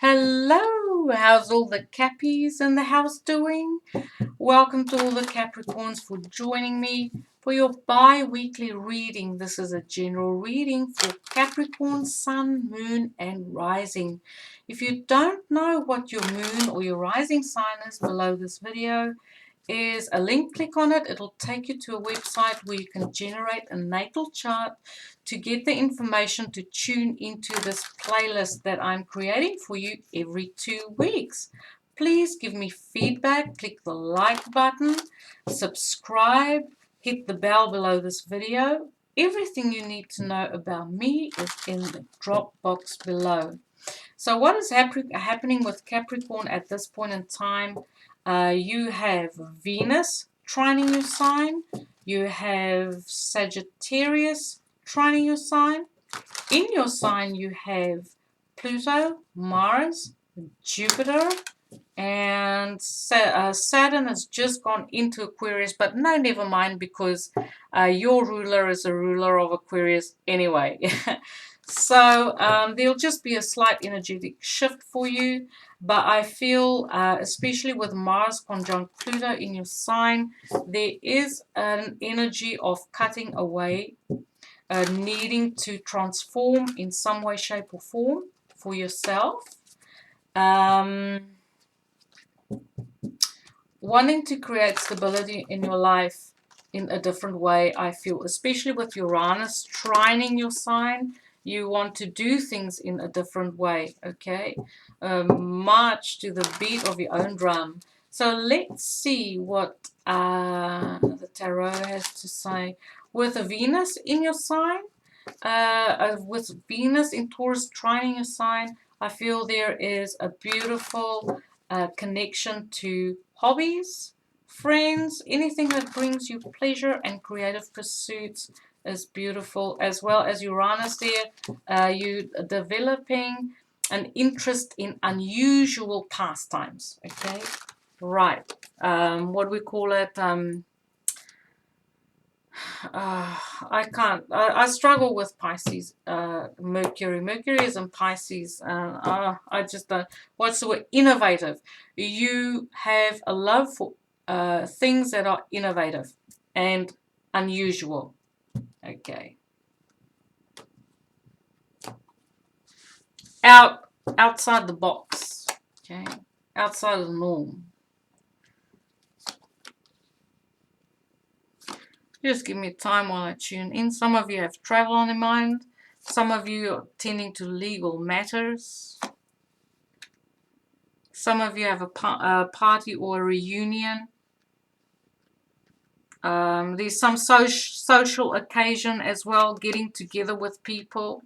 Hello, how's all the Cappies in the house doing? Welcome to all the Capricorns for joining me for your bi-weekly reading. This is a general reading for Capricorn, Sun, Moon, and Rising. If you don't know what your Moon or your Rising sign is, below this video is a link. Click on it. It'll take you to a website where you can generate a natal chart to get the information to tune into this playlist that I'm creating for you every 2 weeks. Please give me feedback. Click the like button, subscribe, hit the bell below this video. Everything you need to know about me is in the drop box below. So what is happening with Capricorn at this point in time? You have Venus trining your sign. You have Sagittarius trining your sign. In your sign, you have Pluto, Mars, Jupiter, and Saturn has just gone into Aquarius, but no, never mind, because your ruler is a ruler of Aquarius anyway. So there'll just be a slight energetic shift for you, but I feel, especially with Mars conjunct Pluto in your sign, there is an energy of cutting away, needing to transform in some way, shape, or form for yourself. Wanting to create stability in your life in a different way, I feel, especially with Uranus trining your sign. You want to do things in a different way, okay? March to the beat of your own drum. So let's see what the tarot has to say. With Venus in your sign, with Venus in Taurus trining your sign, I feel there is a beautiful connection to hobbies, friends, anything that brings you pleasure and creative pursuits is beautiful, as well as Uranus there. You developing an interest in unusual pastimes, okay? Right. What do we call it? I can't. I struggle with Pisces. Mercury. Mercury is in Pisces. I just don't. What's the word? Innovative. You have a love for things that are innovative and unusual. Okay. Outside the box. Okay. Outside of the norm. Just give me time while I tune in. Some of you have travel on your mind. Some of you are tending to legal matters. Some of you have a party or a reunion. There's some social occasion as well, getting together with people,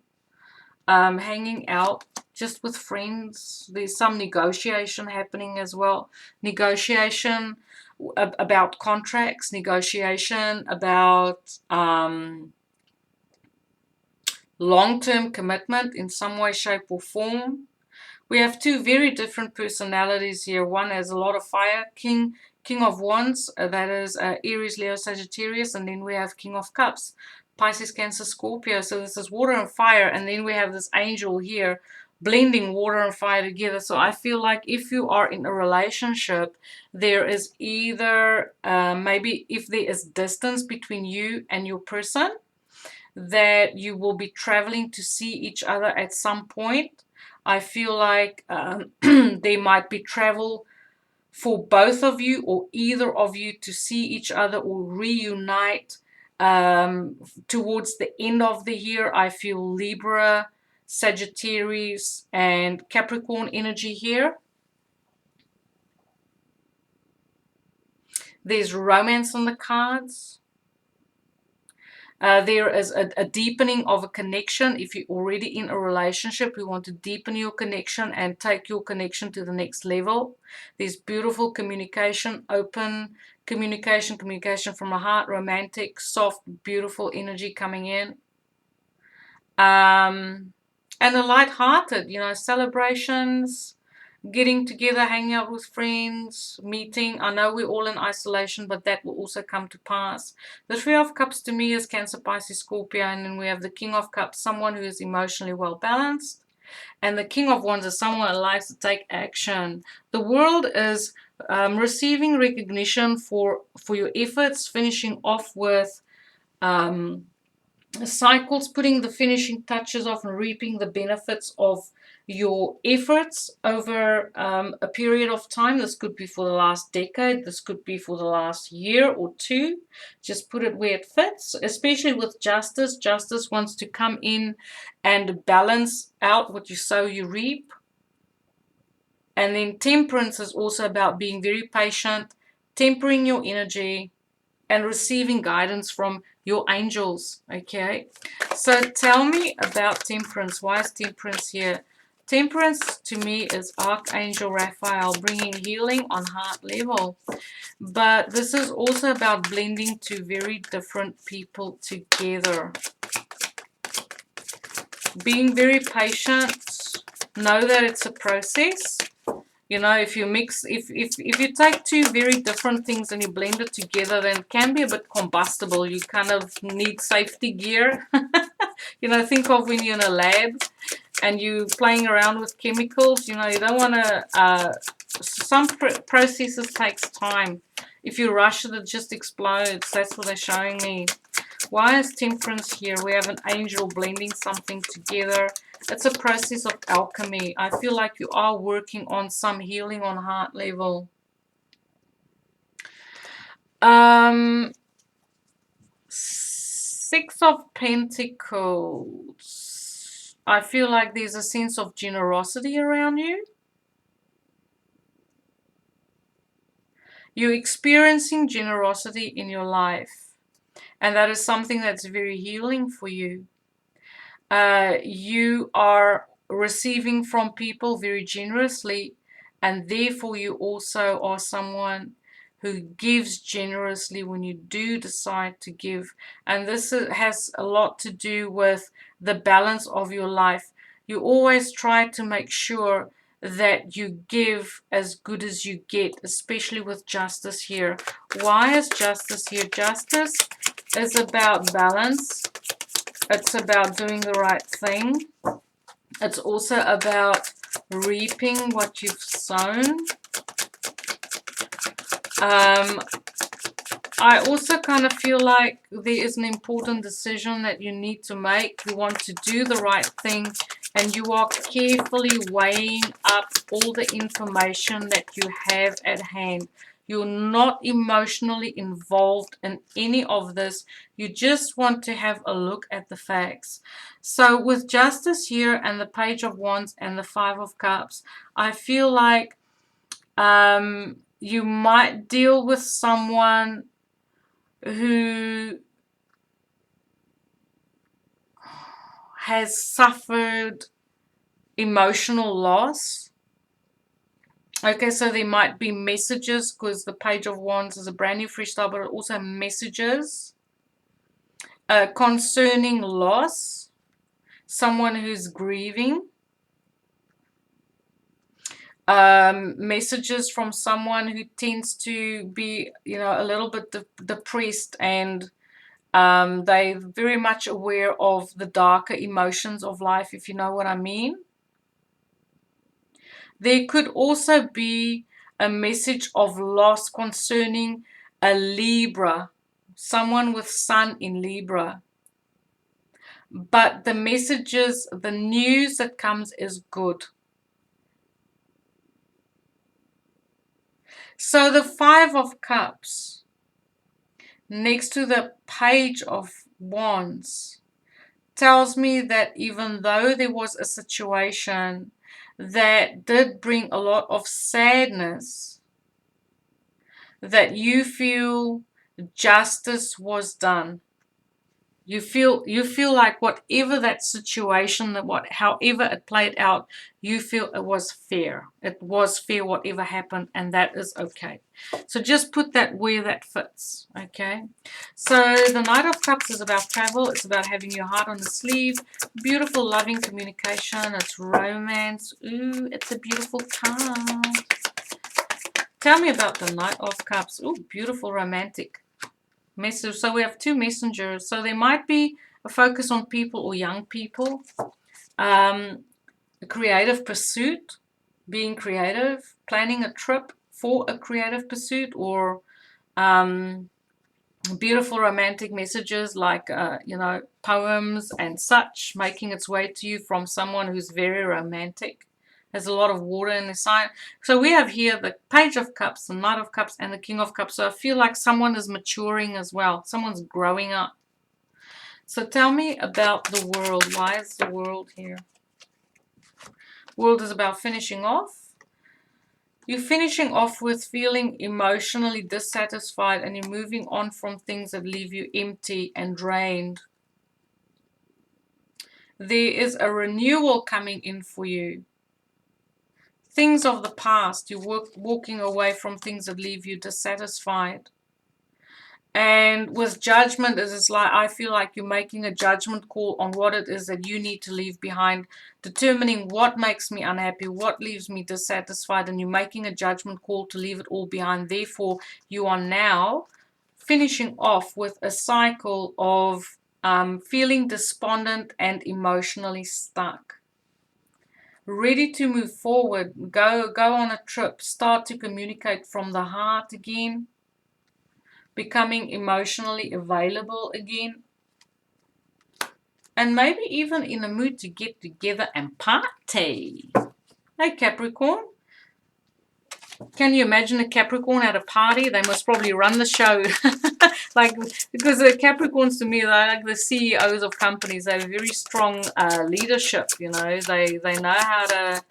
hanging out just with friends. There's some negotiation happening as well. Negotiation about contracts, negotiation about long-term commitment in some way, shape, or form. We have two very different personalities here. One has a lot of fire, King of Wands, that is Aries, Leo, Sagittarius, and then we have King of Cups, Pisces, Cancer, Scorpio. So this is water and fire, and then we have this angel here blending water and fire together. So I feel like if you are in a relationship, there is either maybe if there is distance between you and your person, that you will be traveling to see each other at some point. I feel like there might be travel for both of you or either of you to see each other or reunite towards the end of the year. I feel Libra, Sagittarius, and Capricorn energy here. There's romance on the cards. There is a deepening of a connection. If you're already in a relationship, you want to deepen your connection and take your connection to the next level. There's beautiful communication, open communication, communication from the heart, romantic, soft, beautiful energy coming in. And a light-hearted, celebrations, getting together, hanging out with friends, meeting. I know we're all in isolation, but that will also come to pass. The Three of Cups to me is Cancer, Pisces, Scorpio, and then we have the King of Cups, someone who is emotionally well balanced. And the King of Wands is someone who likes to take action. The World is receiving recognition for your efforts, finishing off with cycles, putting the finishing touches off and reaping the benefits of your efforts over a period of time. This could be for the last decade. This could be for the last year or two. Just put it where it fits, especially with justice. Justice wants to come in and balance out what you sow, you reap. And then temperance is also about being very patient, tempering your energy, and receiving guidance from your angels. Okay, so tell me about temperance. Why is temperance here? Temperance to me is Archangel Raphael, bringing healing on heart level. But this is also about blending two very different people together. Being very patient. Know that it's a process. You know, if you mix, if you take two very different things and you blend it together, then it can be a bit combustible. You kind of need safety gear. You know, think of when you're in a lab and you're playing around with chemicals. You know, you don't want to, some processes takes time. If you rush it, it just explodes. That's what they're showing me. Why is temperance here? We have an angel blending something together. It's a process of alchemy. I feel like you are working on some healing on heart level. Six of Pentacles. I feel like there's a sense of generosity around you. You're experiencing generosity in your life. And that is something that's very healing for you. You are receiving from people very generously, and therefore you also are someone who gives generously when you do decide to give. And this has a lot to do with the balance of your life. You always try to make sure that you give as good as you get, especially with justice here. Why is justice here? Justice is about balance. It's about doing the right thing. It's also about reaping what you've sown. I also kind of feel like there is an important decision that you need to make. You want to do the right thing, and you are carefully weighing up all the information that you have at hand. You're not emotionally involved in any of this. You just want to have a look at the facts. So with justice here and the Page of Wands and the Five of Cups, I feel like you might deal with someone who has suffered emotional loss. Okay, so there might be messages, because the Page of Wands is a brand new fresh start, but also messages concerning loss, someone who's grieving, messages from someone who tends to be, you know, a little bit depressed, and they're very much aware of the darker emotions of life, if you know what I mean. There could also be a message of loss concerning a Libra, someone with Sun in Libra. But the messages, the news that comes is good. So the Five of Cups next to the Page of Wands tells me that even though there was a situation that did bring a lot of sadness, that you feel justice was done. You feel like whatever that situation, however it played out, you feel it was fair. It was fair whatever happened, and that is okay. So just put that where that fits. Okay. So the Knight of Cups is about travel. It's about having your heart on the sleeve. Beautiful, loving communication. It's romance. Ooh, it's a beautiful card. Tell me about the Knight of Cups. Ooh, beautiful, romantic message. So we have two messengers. So there might be a focus on people or young people. a creative pursuit, being creative, planning a trip for a creative pursuit, or beautiful romantic messages like, poems and such, making its way to you from someone who's very romantic. There's a lot of water in the sign. So we have here the Page of Cups, the Knight of Cups, and the King of Cups. So I feel like someone is maturing as well. Someone's growing up. So tell me about the World. Why is the World here? World is about finishing off. You're finishing off with feeling emotionally dissatisfied, and you're moving on from things that leave you empty and drained. There is a renewal coming in for you. Things of the past, you're walking away from things that leave you dissatisfied. And with judgment, it's like, I feel like you're making a judgment call on what it is that you need to leave behind, determining what makes me unhappy, what leaves me dissatisfied, and you're making a judgment call to leave it all behind. Therefore, you are now finishing off with a cycle of feeling despondent and emotionally stuck. Ready to move forward, go on a trip, start to communicate from the heart again, becoming emotionally available again, and maybe even in a mood to get together and party. Hey Capricorn, can you imagine a Capricorn at a party? They must probably run the show. Because the Capricorns to me, they're like the CEOs of companies. They have very strong leadership, they know how to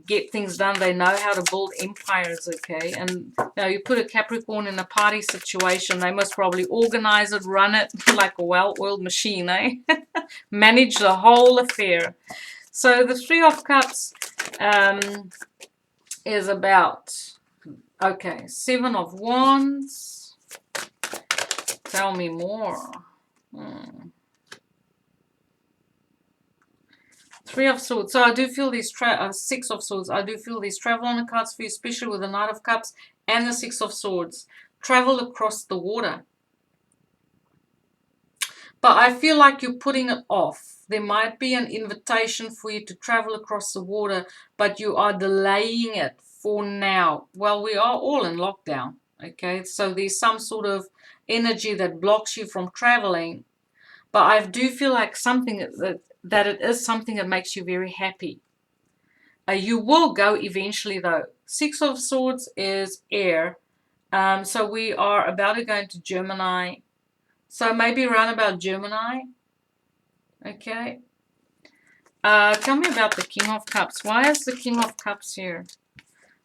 get things done. They know how to build empires, okay? And you put a Capricorn in a party situation, they must probably organize it, run it like a well-oiled machine, eh? Manage the whole affair. So the Three of Cups is about, okay, Seven of Wands. Tell me more. Three of Swords. So I do feel these Six of Swords. I do feel these travel on the cards for you, especially with the Knight of Cups and the Six of Swords. Travel across the water. But I feel like you're putting it off. There might be an invitation for you to travel across the water, but you are delaying it for now. Well, we are all in lockdown, okay? So there's some sort of energy that blocks you from traveling. But I do feel like something that it is something that makes you very happy. You will go eventually, though. Six of Swords is air. So we are about to go into Gemini. So maybe around about Gemini. Okay. Tell me about the King of Cups. Why is the King of Cups here?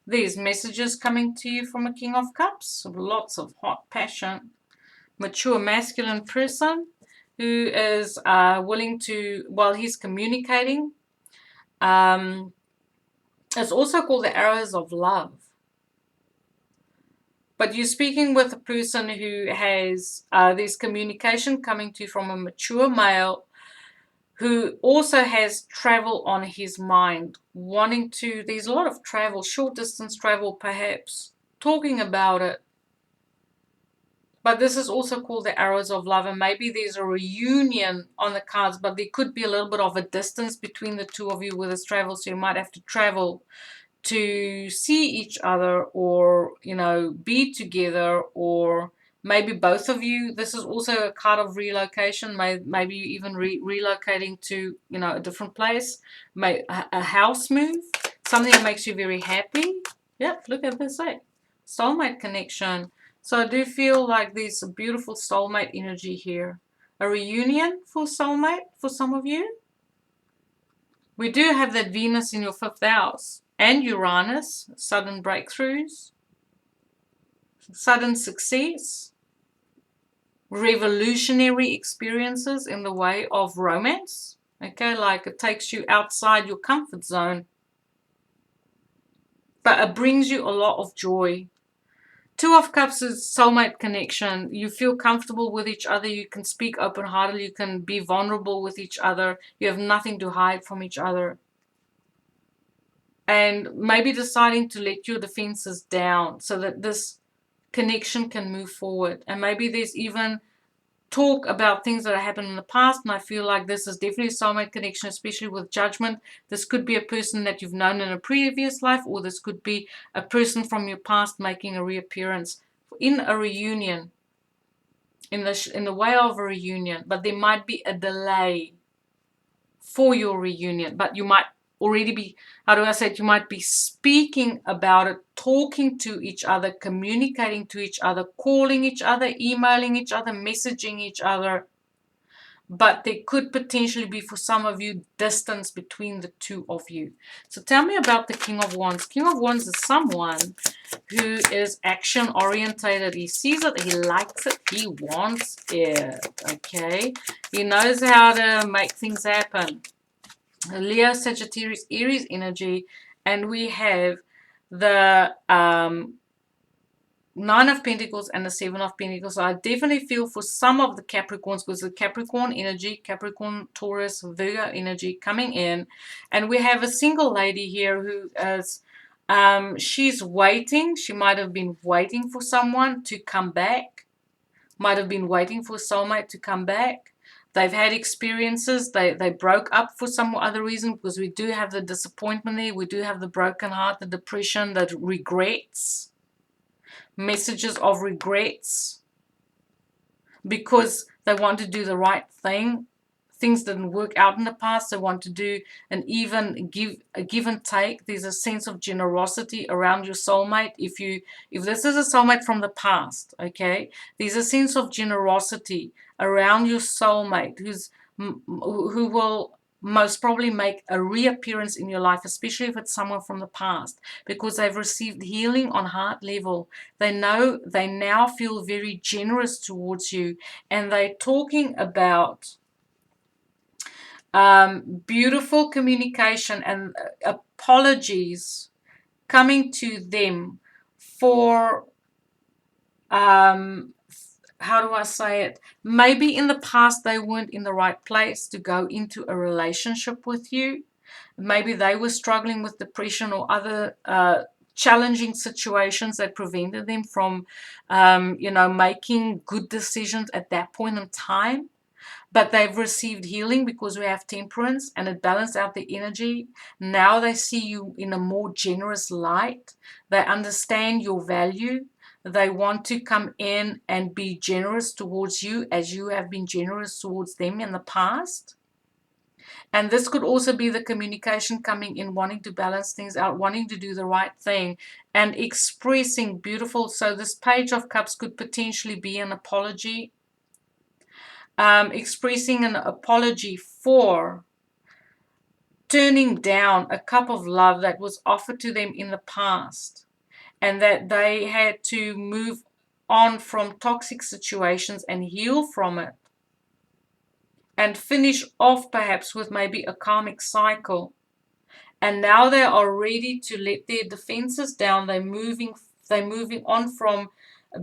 These messages coming to you from a King of Cups. Lots of hot passion. Mature masculine person who is willing to, while he's communicating. It's also called the arrows of love. But you're speaking with a person who has this communication coming to you from a mature male who also has travel on his mind, wanting to, there's a lot of travel, short distance travel perhaps, talking about it. But this is also called the arrows of love, and maybe there's a reunion on the cards, but there could be a little bit of a distance between the two of you with this travel, so you might have to travel to see each other, or be together, or maybe both of you. This is also a card of relocation, maybe even relocating to a different place, a house move, something that makes you very happy. Yep, look at this, soulmate connection. So I do feel like there's a beautiful soulmate energy here, a reunion for soulmate for some of you. We do have that Venus in your 5th house and Uranus, sudden breakthroughs, sudden success, revolutionary experiences in the way of romance. Okay, like it takes you outside your comfort zone, but it brings you a lot of joy. Two of Cups is soulmate connection. You feel comfortable with each other. You can speak open-heartedly. You can be vulnerable with each other. You have nothing to hide from each other. And maybe deciding to let your defenses down so that this connection can move forward. And maybe there's even talk about things that happened in the past, and I feel like this is definitely a soulmate connection, especially with judgment. This could be a person that you've known in a previous life, or this could be a person from your past making a reappearance in a reunion, in the way of a reunion. But there might be a delay for your reunion, but you might already be, how do I say it, you might be speaking about it, talking to each other, communicating to each other, calling each other, emailing each other, messaging each other. But there could potentially be, for some of you, distance between the two of you. So tell me about the King of Wands. King of Wands is someone who is action orientated. He sees it, he likes it, he wants it. Okay, he knows how to make things happen. Leo, Sagittarius, Aries energy, and we have the Nine of Pentacles and the Seven of Pentacles. So I definitely feel for some of the Capricorns, because the Capricorn energy, Capricorn, Taurus, Virgo energy coming in. And we have a single lady here who is, she's waiting. She might have been waiting for someone to come back. Might have been waiting for a soulmate to come back. They've had experiences. They broke up for some other reason, because we do have the disappointment there. We do have the broken heart, the depression, the regrets. Messages of regrets, because they want to do the right thing. Things didn't work out in the past. They want to do an even give and take. There's a sense of generosity around your soulmate. If this is a soulmate from the past, okay, there's a sense of generosity around your soulmate who will most probably make a reappearance in your life, especially if it's someone from the past, because they've received healing on heart level. They know, they now feel very generous towards you, and they're talking about beautiful communication and apologies coming to them for how do I say it? Maybe in the past they weren't in the right place to go into a relationship with you. Maybe they were struggling with depression or other challenging situations that prevented them from, making good decisions at that point in time. But they've received healing because we have temperance and it balanced out the energy. Now they see you in a more generous light. They understand your value. They want to come in and be generous towards you as you have been generous towards them in the past. And this could also be the communication coming in, wanting to balance things out, wanting to do the right thing, and expressing beautiful. So this Page of Cups could potentially be an apology. Expressing an apology for turning down a cup of love that was offered to them in the past, and that they had to move on from toxic situations and heal from it, and finish off perhaps with maybe a karmic cycle. And now they are ready to let their defenses down. They're moving on from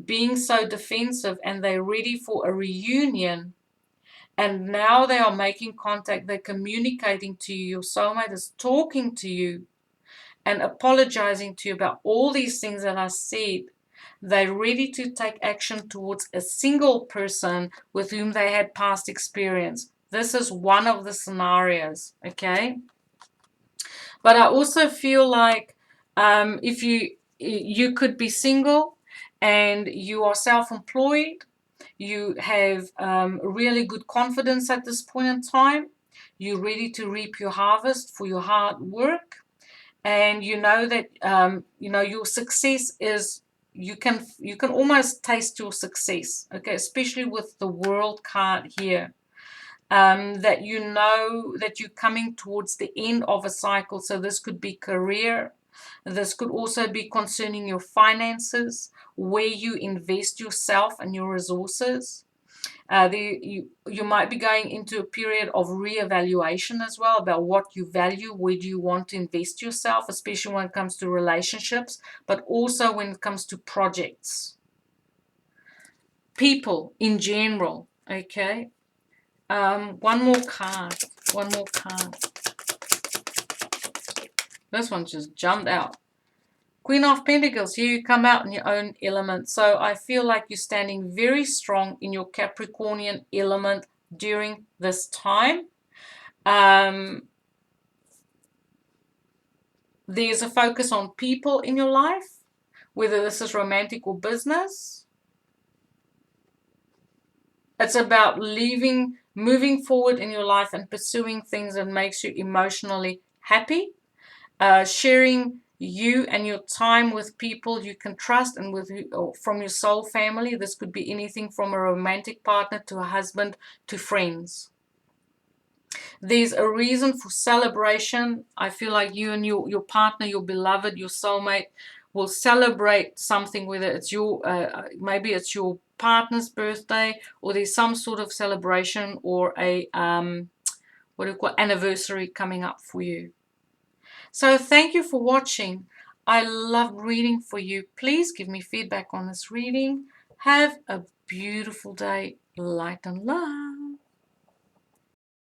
being so defensive, and they're ready for a reunion. And now they are making contact. They're communicating to you. Your soulmate is talking to you and apologizing to you about all these things that I said. They're ready to take action towards a single person with whom they had past experience. This is one of the scenarios, okay? But I also feel like if you could be single and you are self-employed, you have really good confidence at this point in time. You're ready to reap your harvest for your hard work. And you know that your success is, you can almost taste your success, okay, especially with the World card here. That you know that you're coming towards the end of a cycle. So this could be career. This could also be concerning your finances, where you invest yourself and your resources. You might be going into a period of reevaluation as well about what you value, where do you want to invest yourself, especially when it comes to relationships, but also when it comes to projects. People in general, okay? One more card. This one just jumped out. Queen of Pentacles, here you come out in your own element. So I feel like you're standing very strong in your Capricornian element during this time. There's a focus on people in your life, whether this is romantic or business. It's about moving forward in your life and pursuing things that makes you emotionally happy. Sharing you and your time with people you can trust and from your soul family. This could be anything from a romantic partner to a husband to friends. There's a reason for celebration. I feel like you and your partner, your beloved, your soulmate will celebrate something, whether it's maybe it's your partner's birthday, or there's some sort of celebration or a anniversary coming up for you. So thank you for watching. I love reading for you. Please give me feedback on this reading. Have a beautiful day. Light and love.